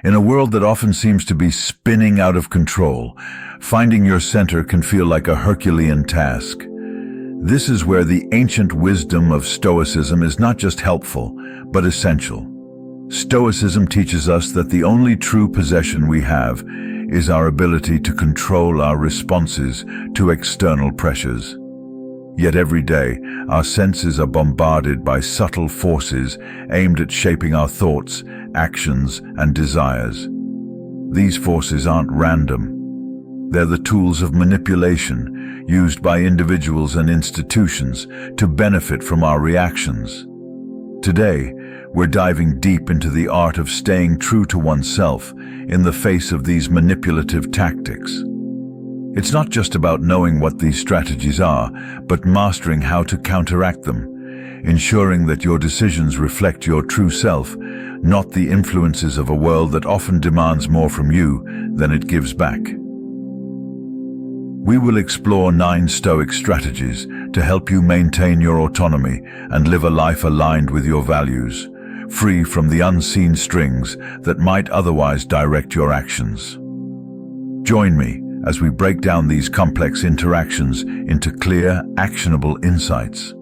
In a world that often seems to be spinning out of control, finding your center can feel like a Herculean task. This is where the ancient wisdom of Stoicism is not just helpful, but essential. Stoicism teaches us that the only true possession we have is our ability to control our responses to external pressures. Yet every day, our senses are bombarded by subtle forces aimed at shaping our thoughts, actions, and desires. These forces aren't random. They're the tools of manipulation used by individuals and institutions to benefit from our reactions. Today, we're diving deep into the art of staying true to oneself in the face of these manipulative tactics. It's not just about knowing what these strategies are, but mastering how to counteract them, ensuring that your decisions reflect your true self, not the influences of a world that often demands more from you than it gives back. We will explore 9 Stoic strategies to help you maintain your autonomy and live a life aligned with your values, free from the unseen strings that might otherwise direct your actions. Join me as we break down these complex interactions into clear, actionable insights.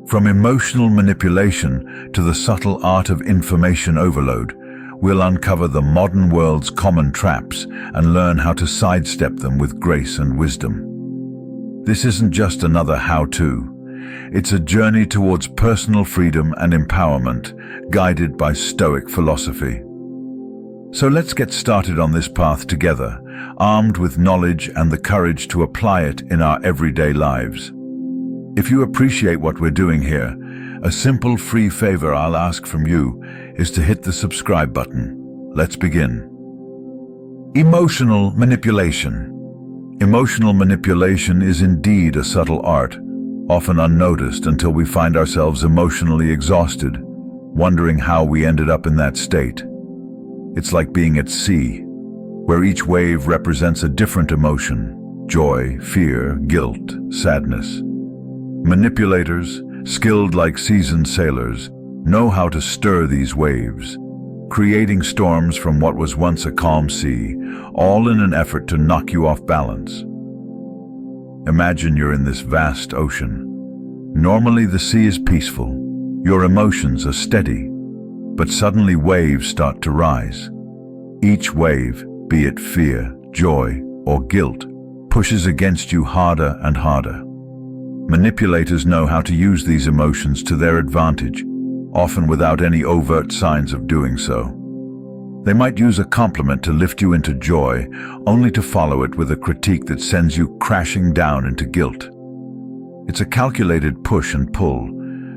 From emotional manipulation to the subtle art of information overload, we'll uncover the modern world's common traps and learn how to sidestep them with grace and wisdom. This isn't just another how-to. It's a journey towards personal freedom and empowerment, guided by Stoic philosophy. So let's get started on this path together, armed with knowledge and the courage to apply it in our everyday lives. If you appreciate what we're doing here, a simple free favor I'll ask from you is to hit the subscribe button. Let's begin. Emotional manipulation. Emotional manipulation is indeed a subtle art, often unnoticed until we find ourselves emotionally exhausted, wondering how we ended up in that state. It's like being at sea, where each wave represents a different emotion: joy, fear, guilt, sadness. Manipulators, skilled like seasoned sailors, know how to stir these waves, creating storms from what was once a calm sea, all in an effort to knock you off balance. Imagine you're in this vast ocean. Normally the sea is peaceful, your emotions are steady, but suddenly waves start to rise. Each wave, be it fear, joy, or guilt, pushes against you harder and harder. Manipulators know how to use these emotions to their advantage, often without any overt signs of doing so. They might use a compliment to lift you into joy, only to follow it with a critique that sends you crashing down into guilt. It's a calculated push and pull,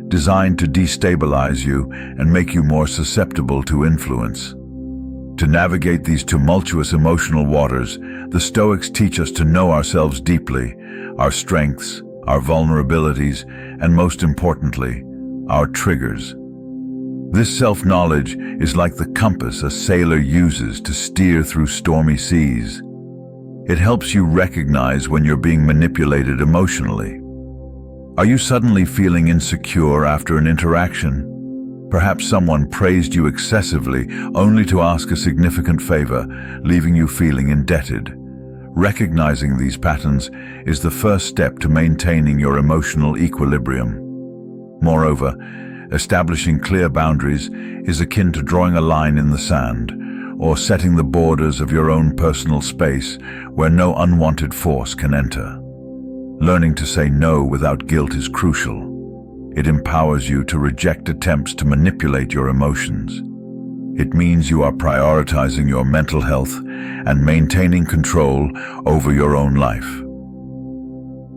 designed to destabilize you and make you more susceptible to influence. To navigate these tumultuous emotional waters, the Stoics teach us to know ourselves deeply, our strengths, our vulnerabilities, and most importantly, our triggers. This self-knowledge is like the compass a sailor uses to steer through stormy seas. It helps you recognize when you're being manipulated emotionally. Are you suddenly feeling insecure after an interaction? Perhaps someone praised you excessively only to ask a significant favor, leaving you feeling indebted. Recognizing these patterns is the first step to maintaining your emotional equilibrium. Moreover, establishing clear boundaries is akin to drawing a line in the sand, or setting the borders of your own personal space where no unwanted force can enter. Learning to say no without guilt is crucial. It empowers you to reject attempts to manipulate your emotions. It means you are prioritizing your mental health and maintaining control over your own life.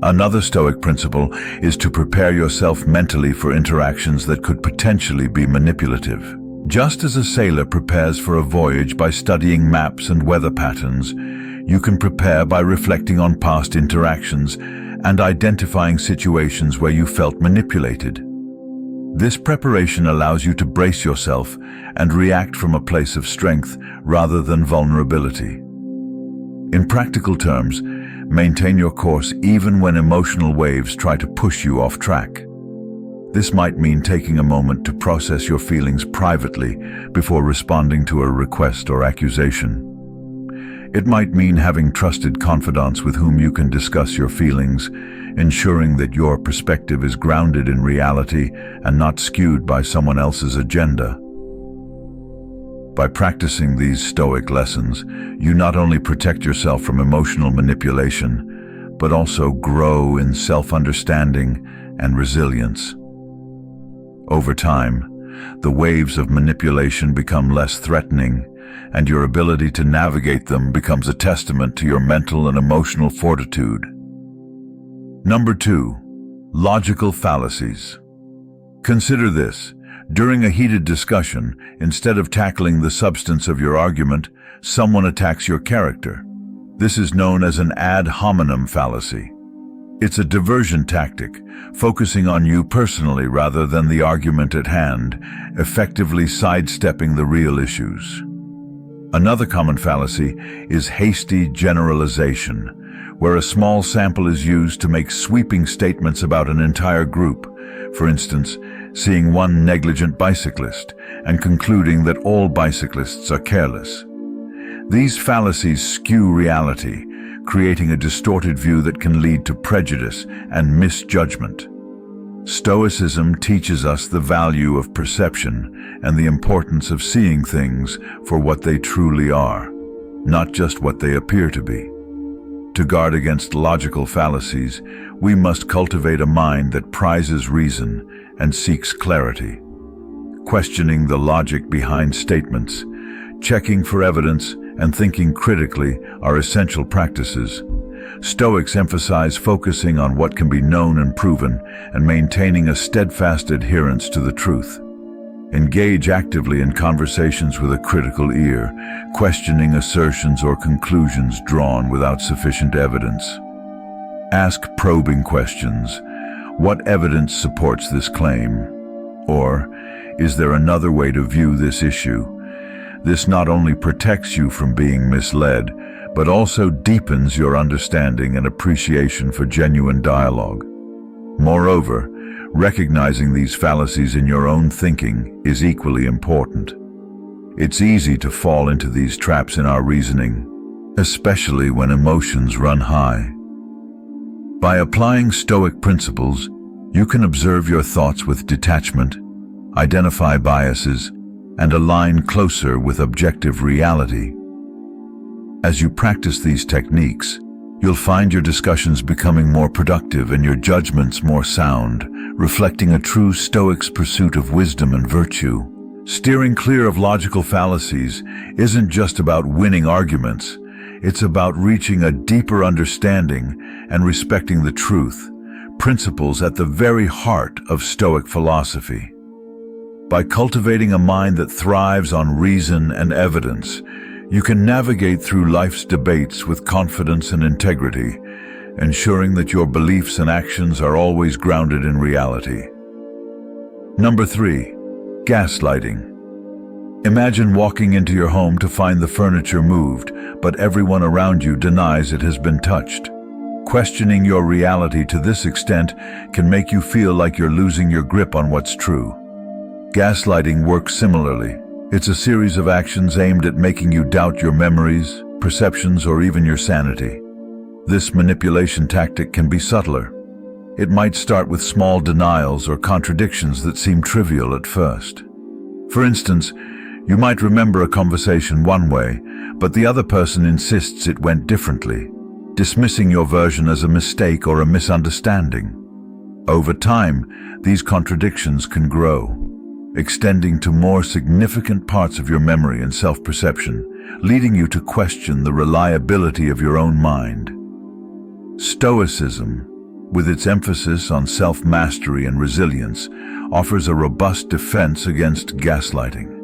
Another Stoic principle is to prepare yourself mentally for interactions that could potentially be manipulative. Just as a sailor prepares for a voyage by studying maps and weather patterns, you can prepare by reflecting on past interactions and identifying situations where you felt manipulated. This preparation allows you to brace yourself and react from a place of strength rather than vulnerability. In practical terms, maintain your course even when emotional waves try to push you off track. This might mean taking a moment to process your feelings privately before responding to a request or accusation. It might mean having trusted confidants with whom you can discuss your feelings, ensuring that your perspective is grounded in reality and not skewed by someone else's agenda. By practicing these Stoic lessons, you not only protect yourself from emotional manipulation, but also grow in self-understanding and resilience. Over time, the waves of manipulation become less threatening, and your ability to navigate them becomes a testament to your mental and emotional fortitude. Number 2. Logical fallacies. Consider this. During a heated discussion, instead of tackling the substance of your argument, someone attacks your character. This is known as an ad hominem fallacy. It's a diversion tactic, focusing on you personally rather than the argument at hand, effectively sidestepping the real issues. Another common fallacy is hasty generalization, where a small sample is used to make sweeping statements about an entire group. For instance, seeing one negligent bicyclist and concluding that all bicyclists are careless. These fallacies skew reality, creating a distorted view that can lead to prejudice and misjudgment. Stoicism teaches us the value of perception and the importance of seeing things for what they truly are, not just what they appear to be. To guard against logical fallacies, we must cultivate a mind that prizes reason and seeks clarity. Questioning the logic behind statements, checking for evidence, and thinking critically are essential practices. Stoics emphasize focusing on what can be known and proven and maintaining a steadfast adherence to the truth. Engage actively in conversations with a critical ear, questioning assertions or conclusions drawn without sufficient evidence. Ask probing questions. What evidence supports this claim? Or, is there another way to view this issue? This not only protects you from being misled, but also deepens your understanding and appreciation for genuine dialogue. Moreover, recognizing these fallacies in your own thinking is equally important. It's easy to fall into these traps in our reasoning, especially when emotions run high. By applying Stoic principles, you can observe your thoughts with detachment, identify biases, and align closer with objective reality. As you practice these techniques, you'll find your discussions becoming more productive and your judgments more sound, reflecting a true Stoic's pursuit of wisdom and virtue. Steering clear of logical fallacies isn't just about winning arguments, it's about reaching a deeper understanding and respecting the truth, principles at the very heart of Stoic philosophy. By cultivating a mind that thrives on reason and evidence, you can navigate through life's debates with confidence and integrity, ensuring that your beliefs and actions are always grounded in reality. Number 3. Gaslighting. Imagine walking into your home to find the furniture moved, but everyone around you denies it has been touched. Questioning your reality to this extent can make you feel like you're losing your grip on what's true. Gaslighting works similarly. It's a series of actions aimed at making you doubt your memories, perceptions, or even your sanity. This manipulation tactic can be subtler. It might start with small denials or contradictions that seem trivial at first. For instance, you might remember a conversation one way, but the other person insists it went differently, dismissing your version as a mistake or a misunderstanding. Over time, these contradictions can grow, extending to more significant parts of your memory and self-perception, leading you to question the reliability of your own mind. Stoicism, with its emphasis on self-mastery and resilience, offers a robust defense against gaslighting.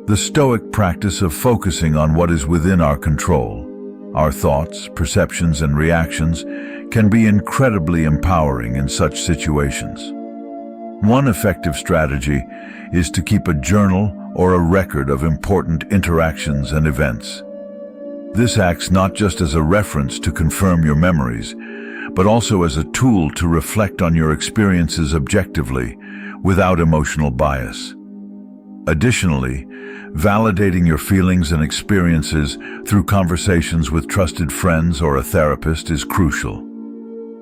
The Stoic practice of focusing on what is within our control, our thoughts, perceptions, and reactions, can be incredibly empowering in such situations. One effective strategy is to keep a journal or a record of important interactions and events. This acts not just as a reference to confirm your memories, but also as a tool to reflect on your experiences objectively, without emotional bias. Additionally, validating your feelings and experiences through conversations with trusted friends or a therapist is crucial.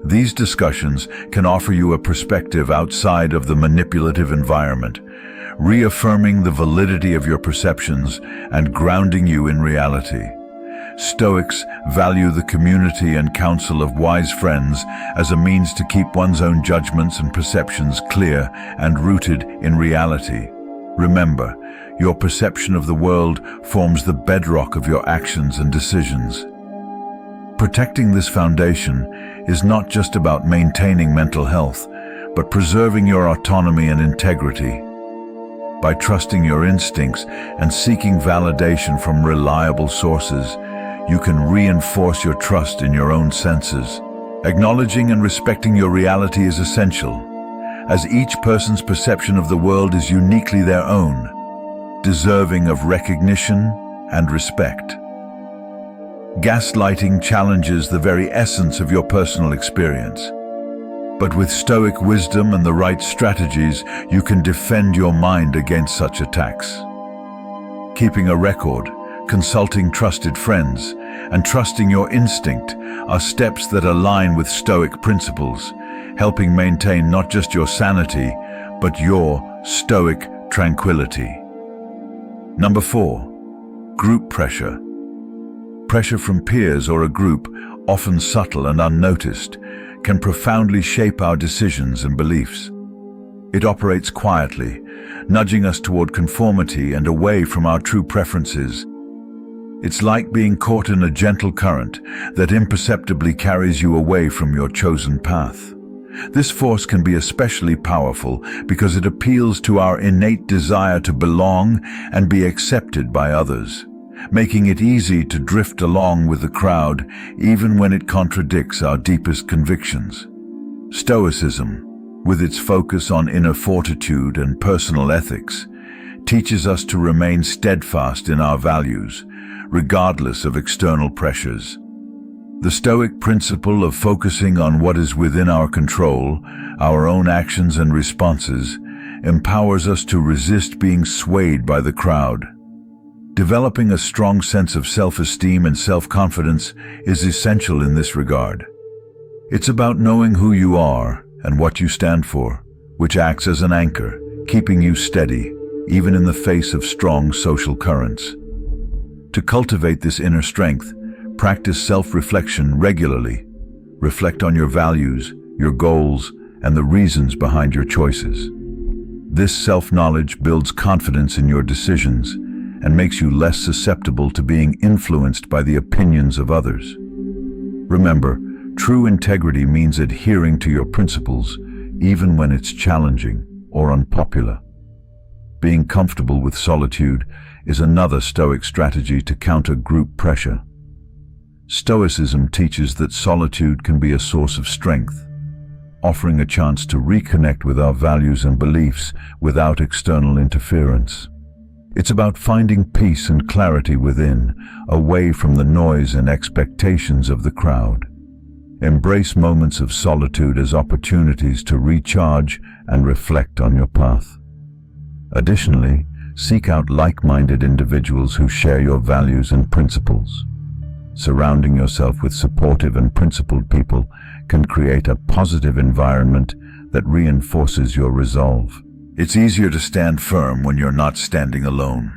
These discussions can offer you a perspective outside of the manipulative environment, reaffirming the validity of your perceptions and grounding you in reality. Stoics value the community and counsel of wise friends as a means to keep one's own judgments and perceptions clear and rooted in reality. Remember, your perception of the world forms the bedrock of your actions and decisions. Protecting this foundation is not just about maintaining mental health, but preserving your autonomy and integrity. By trusting your instincts and seeking validation from reliable sources, you can reinforce your trust in your own senses. Acknowledging and respecting your reality is essential, as each person's perception of the world is uniquely their own, deserving of recognition and respect. Gaslighting challenges the very essence of your personal experience. But with Stoic wisdom and the right strategies, you can defend your mind against such attacks. Keeping a record, consulting trusted friends, and trusting your instinct are steps that align with Stoic principles, helping maintain not just your sanity, but your Stoic tranquility. Number 4. Group pressure. Pressure from peers or a group, often subtle and unnoticed, can profoundly shape our decisions and beliefs. It operates quietly, nudging us toward conformity and away from our true preferences. It's like being caught in a gentle current that imperceptibly carries you away from your chosen path. This force can be especially powerful because it appeals to our innate desire to belong and be accepted by others, making it easy to drift along with the crowd even when it contradicts our deepest convictions. Stoicism, with its focus on inner fortitude and personal ethics, teaches us to remain steadfast in our values, regardless of external pressures. The Stoic principle of focusing on what is within our control, our own actions and responses, empowers us to resist being swayed by the crowd. Developing a strong sense of self-esteem and self-confidence is essential in this regard. It's about knowing who you are and what you stand for, which acts as an anchor, keeping you steady, even in the face of strong social currents. To cultivate this inner strength, practice self-reflection regularly. Reflect on your values, your goals, and the reasons behind your choices. This self-knowledge builds confidence in your decisions and makes you less susceptible to being influenced by the opinions of others. Remember, true integrity means adhering to your principles even when it's challenging or unpopular. Being comfortable with solitude is another Stoic strategy to counter group pressure. Stoicism teaches that solitude can be a source of strength, offering a chance to reconnect with our values and beliefs without external interference. It's about finding peace and clarity within, away from the noise and expectations of the crowd. Embrace moments of solitude as opportunities to recharge and reflect on your path. Additionally, seek out like-minded individuals who share your values and principles. Surrounding yourself with supportive and principled people can create a positive environment that reinforces your resolve. It's easier to stand firm when you're not standing alone.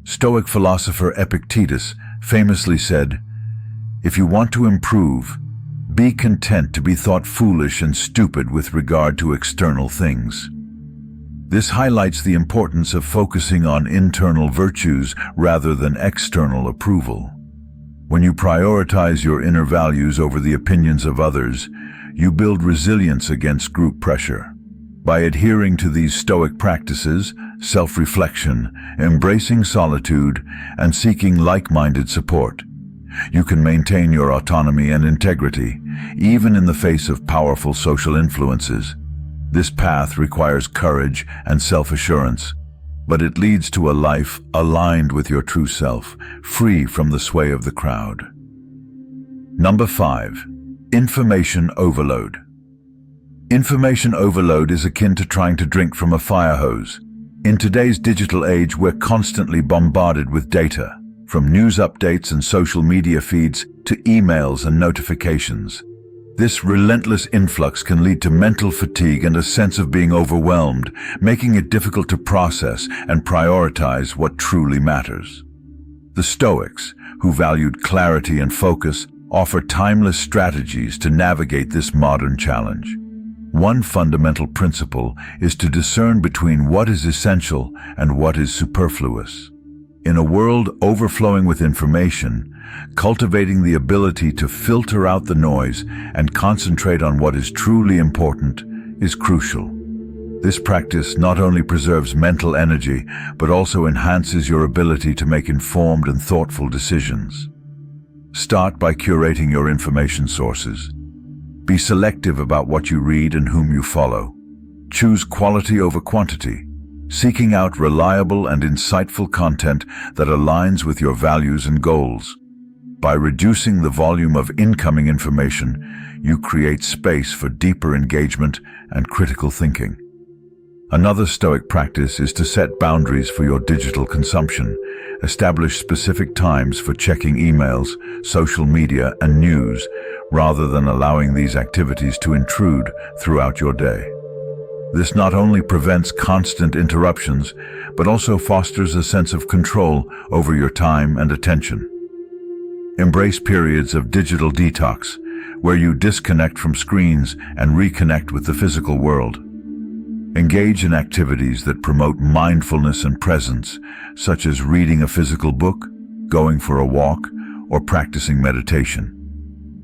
Stoic philosopher Epictetus famously said, "If you want to improve, be content to be thought foolish and stupid with regard to external things." This highlights the importance of focusing on internal virtues rather than external approval. When you prioritize your inner values over the opinions of others, you build resilience against group pressure. By adhering to these Stoic practices, self-reflection, embracing solitude, and seeking like-minded support, you can maintain your autonomy and integrity, even in the face of powerful social influences. This path requires courage and self-assurance, but it leads to a life aligned with your true self, free from the sway of the crowd. Number 5. Information overload. Information overload is akin to trying to drink from a fire hose. In today's digital age, we're constantly bombarded with data, from news updates and social media feeds to emails and notifications. This relentless influx can lead to mental fatigue and a sense of being overwhelmed, making it difficult to process and prioritize what truly matters. The Stoics, who valued clarity and focus, offer timeless strategies to navigate this modern challenge. One fundamental principle is to discern between what is essential and what is superfluous. In a world overflowing with information, cultivating the ability to filter out the noise and concentrate on what is truly important is crucial. This practice not only preserves mental energy, but also enhances your ability to make informed and thoughtful decisions. Start by curating your information sources. Be selective about what you read and whom you follow. Choose quality over quantity, seeking out reliable and insightful content that aligns with your values and goals. By reducing the volume of incoming information, you create space for deeper engagement and critical thinking. Another Stoic practice is to set boundaries for your digital consumption. Establish specific times for checking emails, social media, and news, rather than allowing these activities to intrude throughout your day. This not only prevents constant interruptions, but also fosters a sense of control over your time and attention. Embrace periods of digital detox, where you disconnect from screens and reconnect with the physical world. Engage in activities that promote mindfulness and presence, such as reading a physical book, going for a walk, or practicing meditation.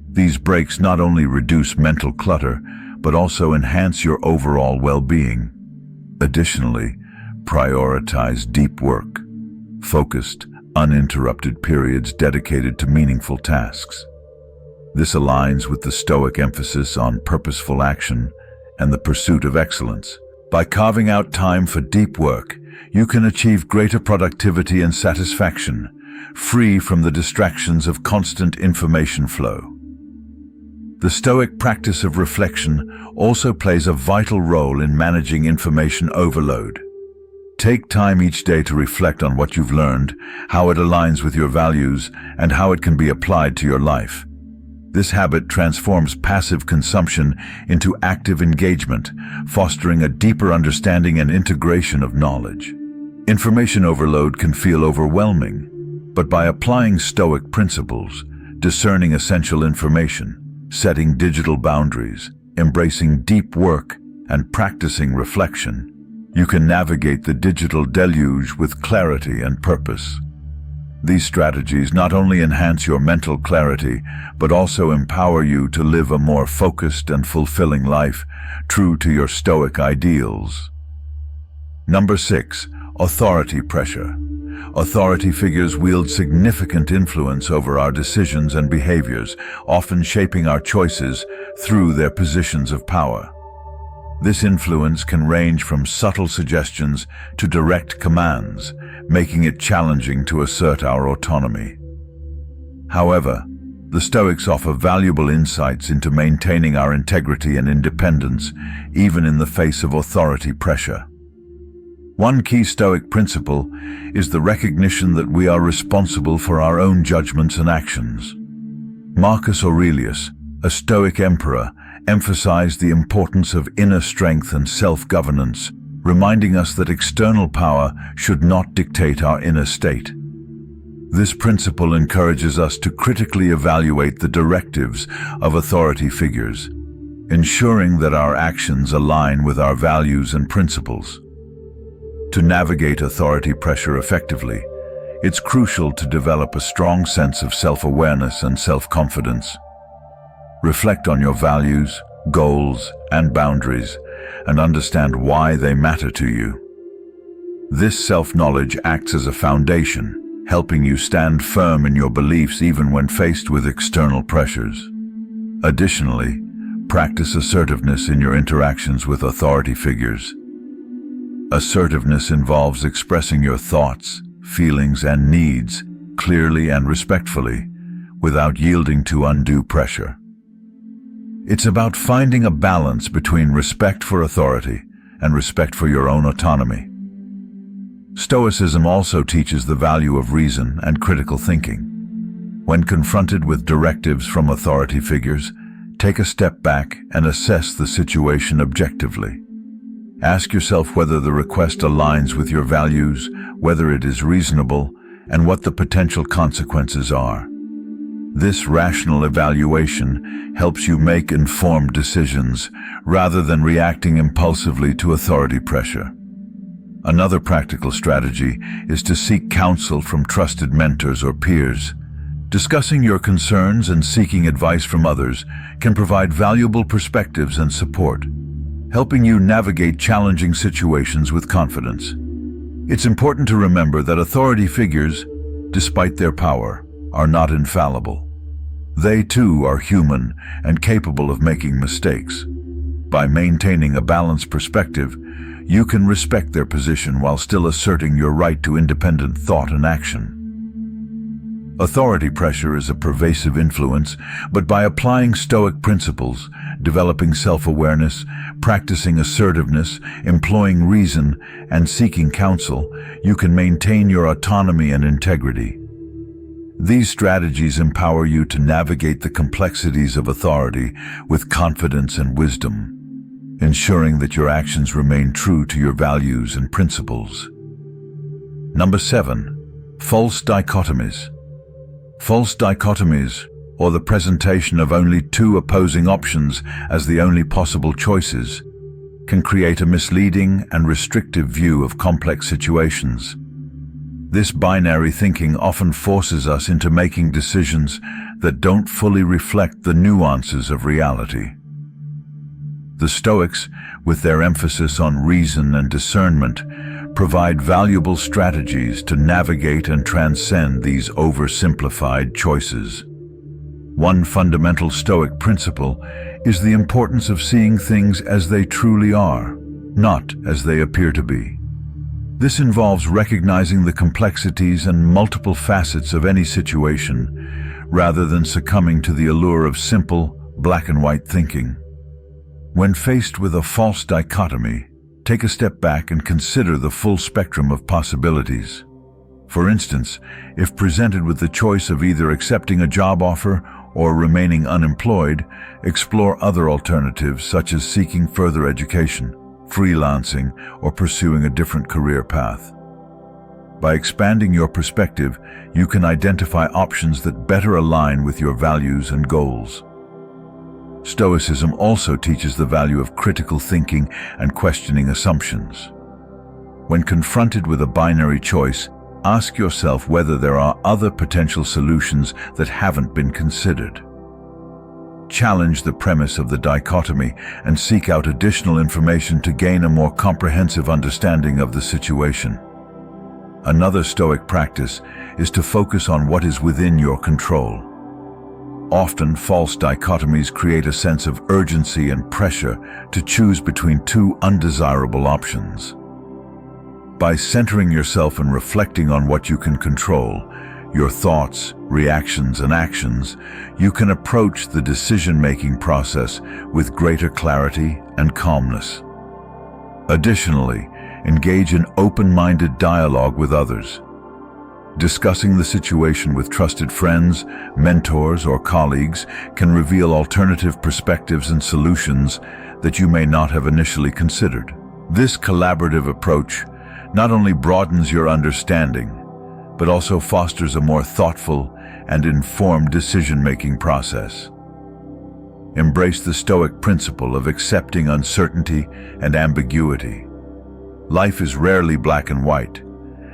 These breaks not only reduce mental clutter, but also enhance your overall well-being. Additionally, prioritize deep work, focused, uninterrupted periods dedicated to meaningful tasks. This aligns with the Stoic emphasis on purposeful action and the pursuit of excellence. By carving out time for deep work, you can achieve greater productivity and satisfaction, free from the distractions of constant information flow. The Stoic practice of reflection also plays a vital role in managing information overload. Take time each day to reflect on what you've learned, how it aligns with your values, and how it can be applied to your life. This habit transforms passive consumption into active engagement, fostering a deeper understanding and integration of knowledge. Information overload can feel overwhelming, but by applying Stoic principles, discerning essential information, setting digital boundaries, embracing deep work, and practicing reflection, you can navigate the digital deluge with clarity and purpose. These strategies not only enhance your mental clarity, but also empower you to live a more focused and fulfilling life, true to your Stoic ideals. Number 6. Authority pressure. Authority figures wield significant influence over our decisions and behaviors, often shaping our choices through their positions of power. This influence can range from subtle suggestions to direct commands, making it challenging to assert our autonomy. However, the Stoics offer valuable insights into maintaining our integrity and independence, even in the face of authority pressure. One key Stoic principle is the recognition that we are responsible for our own judgments and actions. Marcus Aurelius, a Stoic emperor, emphasized the importance of inner strength and self-governance, reminding us that external power should not dictate our inner state. This principle encourages us to critically evaluate the directives of authority figures, ensuring that our actions align with our values and principles. To navigate authority pressure effectively, it's crucial to develop a strong sense of self-awareness and self-confidence. Reflect on your values, goals, and boundaries, and understand why they matter to you. This self-knowledge acts as a foundation, helping you stand firm in your beliefs even when faced with external pressures. Additionally, practice assertiveness in your interactions with authority figures. Assertiveness involves expressing your thoughts, feelings, and needs clearly and respectfully, without yielding to undue pressure. It's about finding a balance between respect for authority and respect for your own autonomy. Stoicism also teaches the value of reason and critical thinking. When confronted with directives from authority figures, take a step back and assess the situation objectively. Ask yourself whether the request aligns with your values, whether it is reasonable, and what the potential consequences are. This rational evaluation helps you make informed decisions rather than reacting impulsively to authority pressure. Another practical strategy is to seek counsel from trusted mentors or peers. Discussing your concerns and seeking advice from others can provide valuable perspectives and support, helping you navigate challenging situations with confidence. It's important to remember that authority figures, despite their power, are not infallible. They too are human and capable of making mistakes. By maintaining a balanced perspective, you can respect their position while still asserting your right to independent thought and action. Authority pressure is a pervasive influence, but by applying Stoic principles, developing self-awareness, practicing assertiveness, employing reason, and seeking counsel, you can maintain your autonomy and integrity. These strategies empower you to navigate the complexities of authority with confidence and wisdom, ensuring that your actions remain true to your values and principles. Number 7. False dichotomies. False dichotomies, or the presentation of only two opposing options as the only possible choices, can create a misleading and restrictive view of complex situations. This binary thinking often forces us into making decisions that don't fully reflect the nuances of reality. The Stoics, with their emphasis on reason and discernment, provide valuable strategies to navigate and transcend these oversimplified choices. One fundamental Stoic principle is the importance of seeing things as they truly are, not as they appear to be. This involves recognizing the complexities and multiple facets of any situation, rather than succumbing to the allure of simple, black and white thinking. When faced with a false dichotomy, take a step back and consider the full spectrum of possibilities. For instance, if presented with the choice of either accepting a job offer or remaining unemployed, explore other alternatives such as seeking further education, freelancing, or pursuing a different career path. By expanding your perspective, you can identify options that better align with your values and goals. Stoicism also teaches the value of critical thinking and questioning assumptions. When confronted with a binary choice, ask yourself whether there are other potential solutions that haven't been considered. Challenge the premise of the dichotomy and seek out additional information to gain a more comprehensive understanding of the situation. Another Stoic practice is to focus on what is within your control. Often, false dichotomies create a sense of urgency and pressure to choose between two undesirable options. By centering yourself and reflecting on what you can control, your thoughts, reactions, and actions, you can approach the decision-making process with greater clarity and calmness. Additionally, engage in open-minded dialogue with others. Discussing the situation with trusted friends, mentors, or colleagues can reveal alternative perspectives and solutions that you may not have initially considered. This collaborative approach not only broadens your understanding, but also fosters a more thoughtful and informed decision-making process. Embrace the Stoic principle of accepting uncertainty and ambiguity. Life is rarely black and white,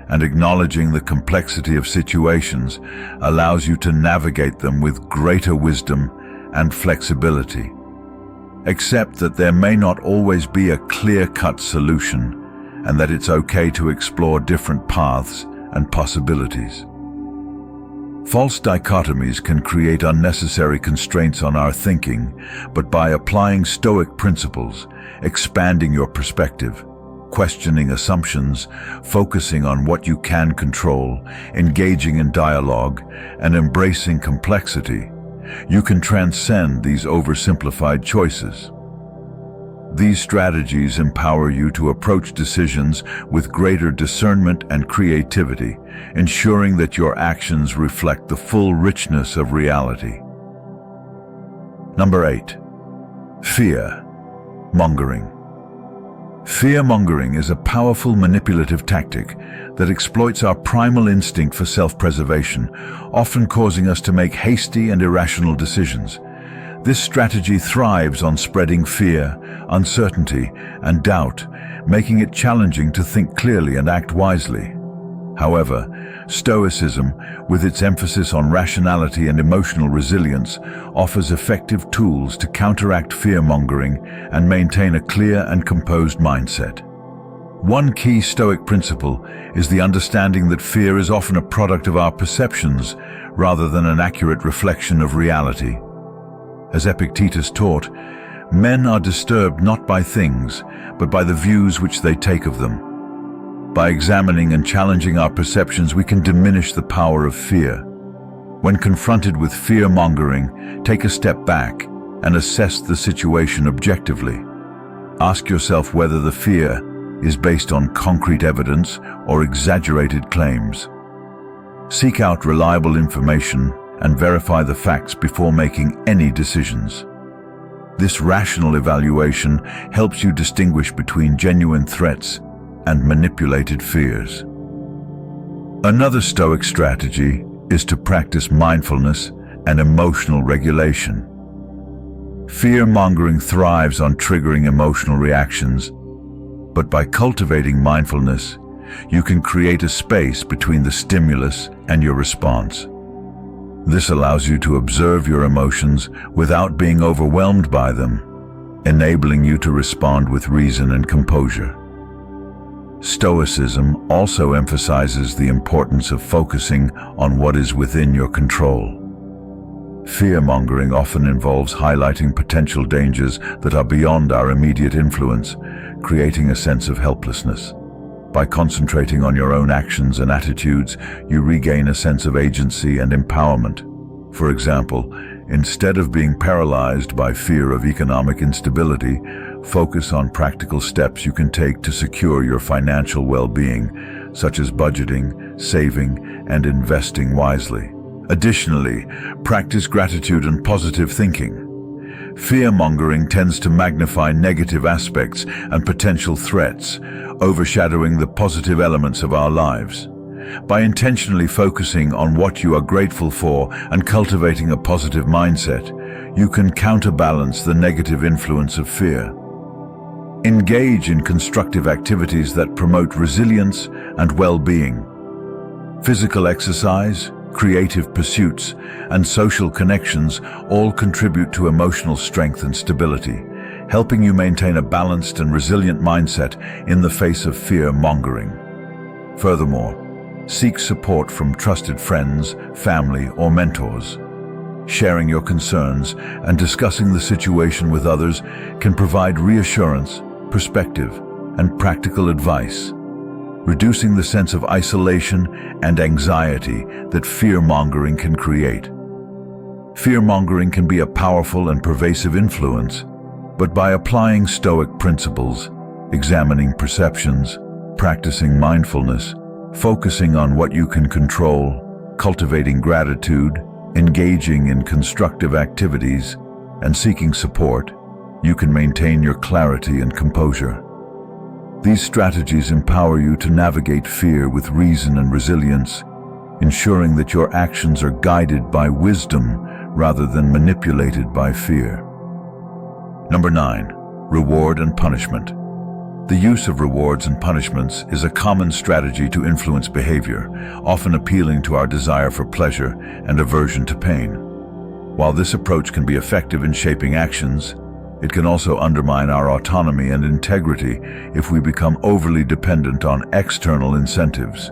and acknowledging the complexity of situations allows you to navigate them with greater wisdom and flexibility. Accept that there may not always be a clear-cut solution, and that it's okay to explore different paths and possibilities. False dichotomies can create unnecessary constraints on our thinking, but by applying Stoic principles, expanding your perspective, questioning assumptions, focusing on what you can control, engaging in dialogue, and embracing complexity, you can transcend these oversimplified choices. These strategies empower you to approach decisions with greater discernment and creativity, ensuring that your actions reflect the full richness of reality. Number 8. Fear-mongering. Fear-mongering is a powerful manipulative tactic that exploits our primal instinct for self-preservation, often causing us to make hasty and irrational decisions. This strategy thrives on spreading fear, uncertainty, and doubt, making it challenging to think clearly and act wisely. However, Stoicism, with its emphasis on rationality and emotional resilience, offers effective tools to counteract fear-mongering and maintain a clear and composed mindset. One key Stoic principle is the understanding that fear is often a product of our perceptions rather than an accurate reflection of reality. As Epictetus taught, men are disturbed not by things, but by the views which they take of them. By examining and challenging our perceptions, we can diminish the power of fear. When confronted with fear-mongering, take a step back and assess the situation objectively. Ask yourself whether the fear is based on concrete evidence or exaggerated claims. Seek out reliable information and verify the facts before making any decisions. This rational evaluation helps you distinguish between genuine threats and manipulated fears. Another Stoic strategy is to practice mindfulness and emotional regulation. Fear-mongering thrives on triggering emotional reactions, but by cultivating mindfulness, you can create a space between the stimulus and your response. This allows you to observe your emotions without being overwhelmed by them, enabling you to respond with reason and composure. Stoicism also emphasizes the importance of focusing on what is within your control. Fear-mongering often involves highlighting potential dangers that are beyond our immediate influence, creating a sense of helplessness. By concentrating on your own actions and attitudes, you regain a sense of agency and empowerment. For example, instead of being paralyzed by fear of economic instability, focus on practical steps you can take to secure your financial well-being, such as budgeting, saving, and investing wisely. Additionally, practice gratitude and positive thinking. Fear-mongering tends to magnify negative aspects and potential threats, overshadowing the positive elements of our lives. By intentionally focusing on what you are grateful for and cultivating a positive mindset, you can counterbalance the negative influence of fear. Engage in constructive activities that promote resilience and well-being. Physical exercise, creative pursuits, and social connections all contribute to emotional strength and stability, helping you maintain a balanced and resilient mindset in the face of fear-mongering. Furthermore, seek support from trusted friends, family, or mentors. Sharing your concerns and discussing the situation with others can provide reassurance, perspective, and practical advice, reducing the sense of isolation and anxiety that fear-mongering can create. Fear-mongering can be a powerful and pervasive influence, but by applying Stoic principles, examining perceptions, practicing mindfulness, focusing on what you can control, cultivating gratitude, engaging in constructive activities, and seeking support, you can maintain your clarity and composure. These strategies empower you to navigate fear with reason and resilience, ensuring that your actions are guided by wisdom rather than manipulated by fear. Number 9. Reward and punishment. The use of rewards and punishments is a common strategy to influence behavior, often appealing to our desire for pleasure and aversion to pain. While this approach can be effective in shaping actions, it can also undermine our autonomy and integrity if we become overly dependent on external incentives.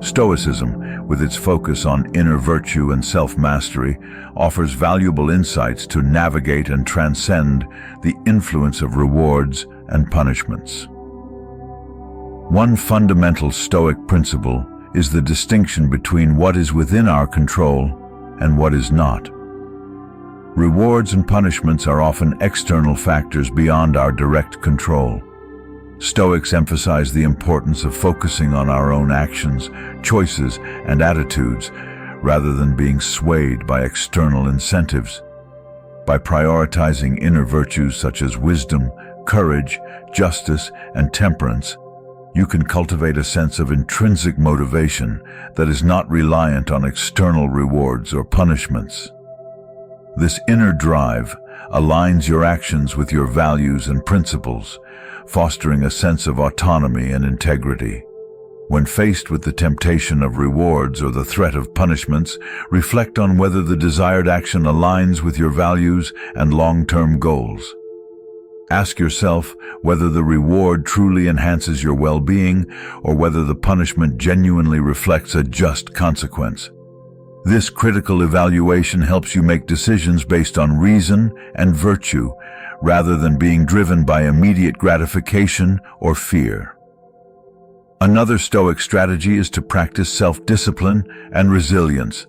Stoicism, with its focus on inner virtue and self-mastery, offers valuable insights to navigate and transcend the influence of rewards and punishments. One fundamental Stoic principle is the distinction between what is within our control and what is not. Rewards and punishments are often external factors beyond our direct control. Stoics emphasize the importance of focusing on our own actions, choices, and attitudes, rather than being swayed by external incentives. By prioritizing inner virtues such as wisdom, courage, justice, and temperance, you can cultivate a sense of intrinsic motivation that is not reliant on external rewards or punishments. This inner drive aligns your actions with your values and principles, fostering a sense of autonomy and integrity. When faced with the temptation of rewards or the threat of punishments, reflect on whether the desired action aligns with your values and long-term goals. Ask yourself whether the reward truly enhances your well-being or whether the punishment genuinely reflects a just consequence. This critical evaluation helps you make decisions based on reason and virtue, rather than being driven by immediate gratification or fear. Another Stoic strategy is to practice self-discipline and resilience.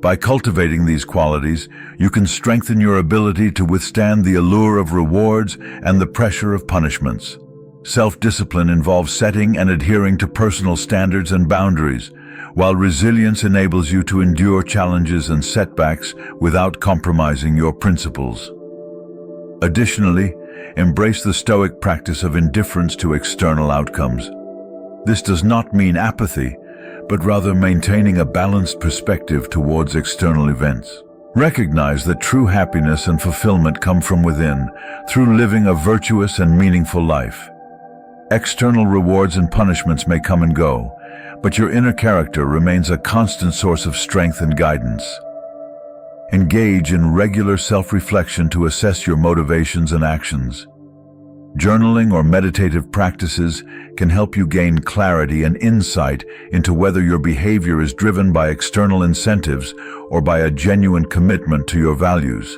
By cultivating these qualities, you can strengthen your ability to withstand the allure of rewards and the pressure of punishments. Self-discipline involves setting and adhering to personal standards and boundaries, while resilience enables you to endure challenges and setbacks without compromising your principles. Additionally, embrace the Stoic practice of indifference to external outcomes. This does not mean apathy, but rather maintaining a balanced perspective towards external events. Recognize that true happiness and fulfillment come from within, through living a virtuous and meaningful life. External rewards and punishments may come and go, but your inner character remains a constant source of strength and guidance. Engage in regular self-reflection to assess your motivations and actions. Journaling or meditative practices can help you gain clarity and insight into whether your behavior is driven by external incentives or by a genuine commitment to your values.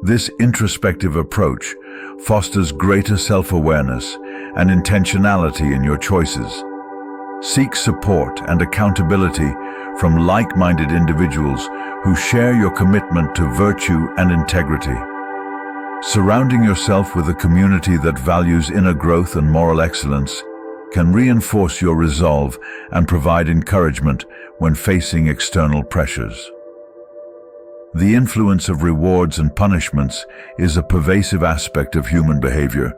This introspective approach fosters greater self-awareness and intentionality in your choices. Seek support and accountability from like-minded individuals who share your commitment to virtue and integrity. Surrounding yourself with a community that values inner growth and moral excellence can reinforce your resolve and provide encouragement when facing external pressures. The influence of rewards and punishments is a pervasive aspect of human behavior,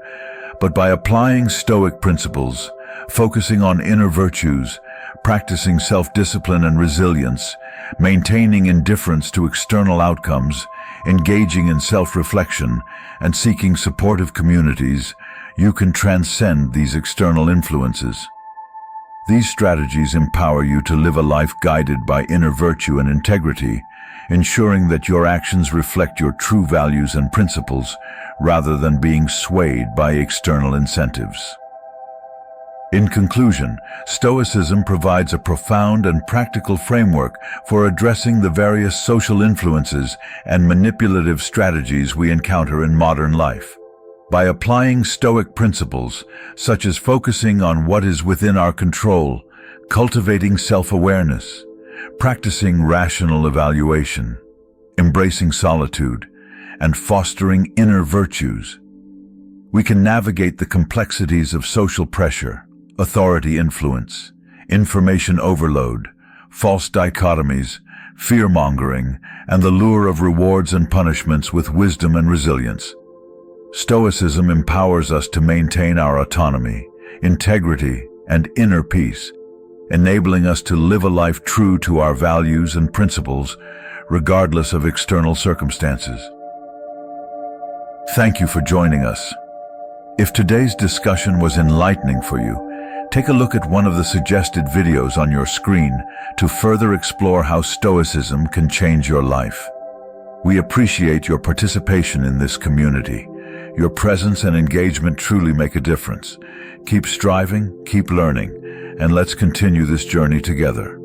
but by applying Stoic principles, focusing on inner virtues, practicing self-discipline and resilience, maintaining indifference to external outcomes, engaging in self-reflection, and seeking supportive communities, you can transcend these external influences. These strategies empower you to live a life guided by inner virtue and integrity, ensuring that your actions reflect your true values and principles, rather than being swayed by external incentives. In conclusion, Stoicism provides a profound and practical framework for addressing the various social influences and manipulative strategies we encounter in modern life. By applying Stoic principles, such as focusing on what is within our control, cultivating self-awareness, practicing rational evaluation, embracing solitude, and fostering inner virtues, we can navigate the complexities of social pressure, authority influence, information overload, false dichotomies, fear-mongering, and the lure of rewards and punishments with wisdom and resilience. Stoicism empowers us to maintain our autonomy, integrity, and inner peace, enabling us to live a life true to our values and principles, regardless of external circumstances. Thank you for joining us. If today's discussion was enlightening for you, take a look at one of the suggested videos on your screen to further explore how Stoicism can change your life. We appreciate your participation in this community. Your presence and engagement truly make a difference. Keep striving, keep learning, and let's continue this journey together.